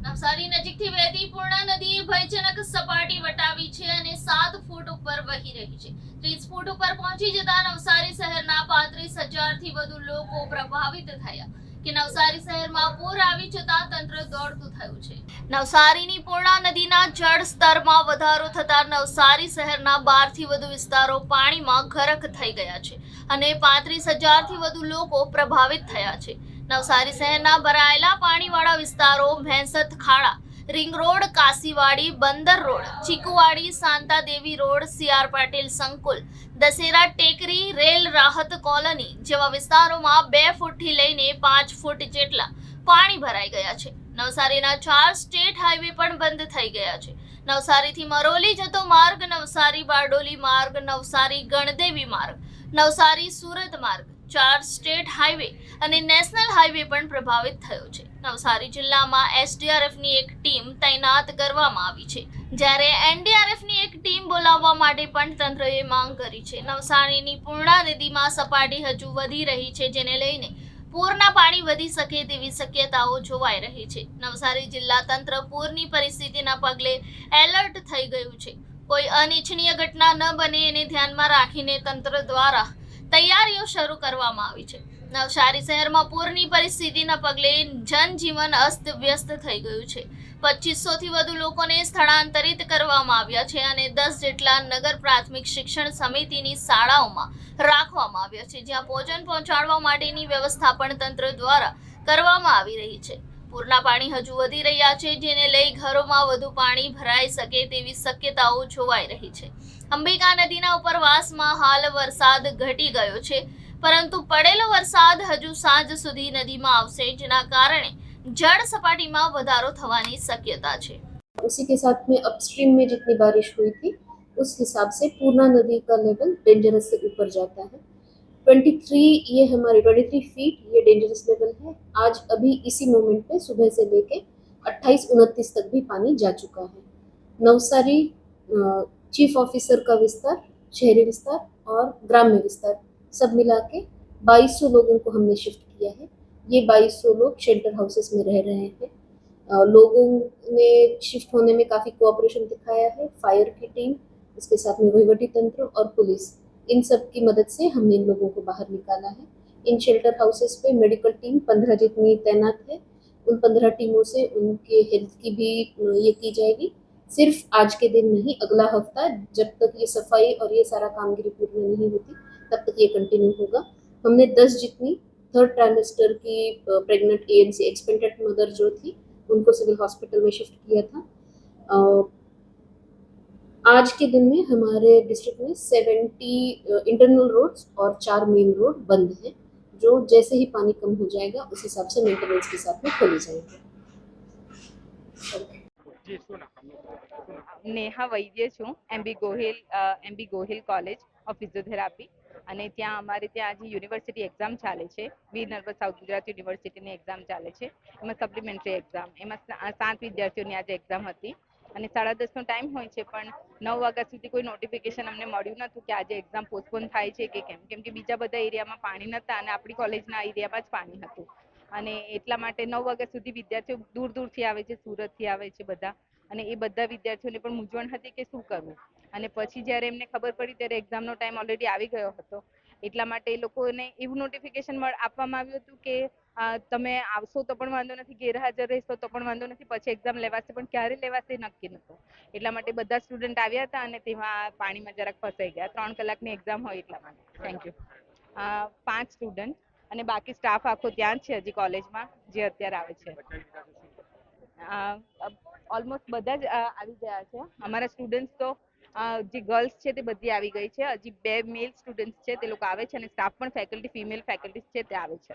નવસારી નજીકથી વહેતી પૂર્ણા નદીએ ભયજનક સપાટી વટાવી છે અને 7 ફૂટ ઉપર વહી રહી છે. 30 ફૂટ ઉપર પહોંચી જતા નવસારી શહેરના 35,000 થી વધુ લોકો પ્રભાવિત થયા કે નવસારી શહેરમાં પૂર આવી જતા તંત્ર દોડતું થયું છે. નવસારીની પૂર્ણા નદીના જળ સ્તરમાં વધારો થતા નવસારી શહેરના 12 થી વધુ વિસ્તારો પાણીમાં ગરક થઈ ગયા છે અને 35,000 થી વધુ લોકો પ્રભાવિત થયા છે. નવસારી શહેરના ભરાયેલા પાણીવાળા વિસ્તારો ભેંસત ખાડા, ring road, Kashiwadi, Bandar road, Chikuwadi, Shantadevi road, CR Patil સંકુલ, દશેરા ટેકરી, રેલ રાહત કોલોની જેવા વિસ્તારોમાં 2 ફૂટથી લઈને 5 ફૂટ જેટલા પાણી ભરાઈ ગયા છે. નવસારીના 4 સ્ટેટ હાઈવે પણ બંધ થઈ ગયા છે. નવસારીથી મરોલી જતો માર્ગ, નવસારી બારડોલી માર્ગ, નવસારી ગણદેવી માર્ગ, નવસારી સુરત માર્ગ, 4 સ્ટેટ હાઈવે અને નેશનલ હાઈવે પણ પ્રભાવિત થયો છે. નવસારી જિલ્લામાં એસડીઆરએફની એક ટીમ તૈનાત કરવામાં આવી છે, જ્યારે એનડીઆરએફની એક ટીમ બોલાવવા માટે પણ તંત્રએ માંગ કરી છે. નવસારીની પૂર્ણા નદીમાં સપાટી હજુ વધી રહી છે, જેને લઈને પૂરના પાણી વધી શકે તેવી શક્યતાઓ જોવાઈ રહી છે. નવસારી જિલ્લા તંત્ર પૂરની પરિસ્થિતિના પગલે એલર્ટ થઈ ગયું છે. કોઈ અનિચ્છનીય ઘટના ન બને એને ધ્યાનમાં રાખીને તંત્ર દ્વારા તૈયારીઓ શરૂ કરવામાં આવી છે. નવસારી શહેરમાં પૂરની પરિસ્થિતિના પગલે જનજીવન અસ્તવ્યસ્ત થઈ ગયું છે. 2500 થી વધુ લોકોને સ્થળાંતરિત કરવામાં આવ્યા છે અને 10 જેટલા નગર પ્રાથમિક શિક્ષણ સમિતિની શાળાઓમાં રાખવામાં આવ્યા છે, જ્યાં ભોજન પહોંચાડવા માટેની વ્યવસ્થા પણ તંત્ર દ્વારા કરવામાં આવી રહી છે. પૂરના પાણી હજુ વધી રહ્યા છે, જેને લઈ ઘરોમાં વધુ પાણી ભરાઈ શકે તેવી શક્યતાઓ જોવાઈ રહી છે. અંબિકા નદીના ઉપરવાસમાં હાલ વરસાદ ઘટી ગયો છે, પરંતુ પડેલો વરસાદ હજુ સાંજ સુધી નદીમાં આવશે, જેના કારણે જળ સપાટીમાં વધારો થવાની શક્યતા છે. उसी के साथ में अपस्ट्रीम में जितनी बारिश हुई थी उस हिसाब से पूर्णा नदी का लेवल डेंजरस से ऊपर जाता है। 23 फीट ये डेंजरस लेवल है। आज अभी इसी मोमेंट पे सुबह से लेके 28-29 तक भी पानी जा चुका है। नवसारी चीफ ऑफिसर का विस्तार, शहरी विस्तार और ग्राम्य विस्तार सब मिला के 2200 लोगों को हमने शिफ्ट किया है। ये 2200 लोग शेल्टर हाउसेस में रह रहे हैं। लोगों ने शिफ्ट होने में काफ़ी कोऑपरेशन दिखाया है। फायर की टीम, इसके साथ में वहीवटी तंत्र और पुलिस, इन सब की मदद से हमने इन लोगों को बाहर निकाला है। इन शेल्टर हाउसेस पे मेडिकल टीम 15 जितनी तैनात है। उन 15 टीमों से उनके हेल्थ की भी ये की जाएगी। सिर्फ आज के दिन नहीं, अगला हफ्ता जब तक ये सफाई और ये सारा कामगिरी पूर्ण नहीं होती तब तक ये कंटिन्यू होगा। हमने 10 जितनी थर्ड ट्राइमेस्टर की प्रेग्नेंट एएनसी एक्सपेक्टेंट मदर जो थी उनको सिविल हॉस्पिटल में शिफ्ट किया था। आज के दिन में हमारे डिस्ट्रिक्ट में 70 इंटरनल रोड्स और 4 मेन रोड बंद हैं, जो जैसे ही पानी कम हो जाएगा उस हिसाब से मेंटेनेंस के साथ में खोले जाएंगे। નેહા વૈદ્ય છું, MB Gohil college of physiotherapy, અને ત્યાં અમારે ત્યાં આજે યુનિવર્સિટી એક્ઝામ ચાલે છે. વીર નર્મદ સાઉથ ગુજરાત યુનિવર્સિટીની એક્ઝામ ચાલે છે. એમાં સપ્લિમેન્ટરી એક્ઝામ, એમાં 7 વિદ્યાર્થીઓની આજે એક્ઝામ હતી અને 10:30નો ટાઈમ હોય છે, પણ 9 વાગ્યા સુધી કોઈ નોટિફિકેશન અમને મળ્યું નહોતું કે આજે એક્ઝામ પોસ્ટપોન થાય છે કે કેમ કે બીજા બધા એરિયામાં પાણી નહોતા અને આપણી કોલેજના એરિયામાં જ પાણી હતું, અને એટલા માટે 9 વાગ્યા સુધી વિદ્યાર્થીઓ દૂર દૂરથી આવે છે, સુરતથી આવે છે બધા, અને એ બધા વિદ્યાર્થીઓને પણ મૂંઝવણ હતી કે શું કરવું. અને પછી જ્યારે એમને ખબર પડી ત્યારે એક્ઝામનો ટાઈમ ઓલરેડી આવી ગયો હતો. એટલા માટે એ લોકોને એવું નોટિફિકેશન આપવામાં આવ્યું હતું કે તમે આવશો તો પણ વાંધો નથી, ગેરહાજર રહેશો તો પણ વાંધો નથી, પછી એક્ઝામ લેવાશે, પણ ક્યારે લેવાશે નક્કી નહોતું. એટલા માટે બધા સ્ટુડન્ટ આવ્યા હતા અને તેમાં પાણીમાં જરાક ફસાઈ ગયા. 3 કલાકની એક્ઝામ હોય એટલા માટે. Thank you. 5 સ્ટુડન્ટ અને બાકી સ્ટાફ આખો ત્યાં જ છે હજી કોલેજમાં, જે અત્યારે આવે છે. ઓલમોસ્ટ બધા જ આવી ગયા છે. અમારા સ્ટુડન્ટ્સ તો જે ગર્લ્સ છે તે બધી આવી ગઈ છે. હજી 2 મેલ સ્ટુડન્ટ્સ છે તે લોકો આવે છે, અને સ્ટાફ પણ ફેકલ્ટી, ફિમેલ ફેકલ્ટી છે તે આવે છે.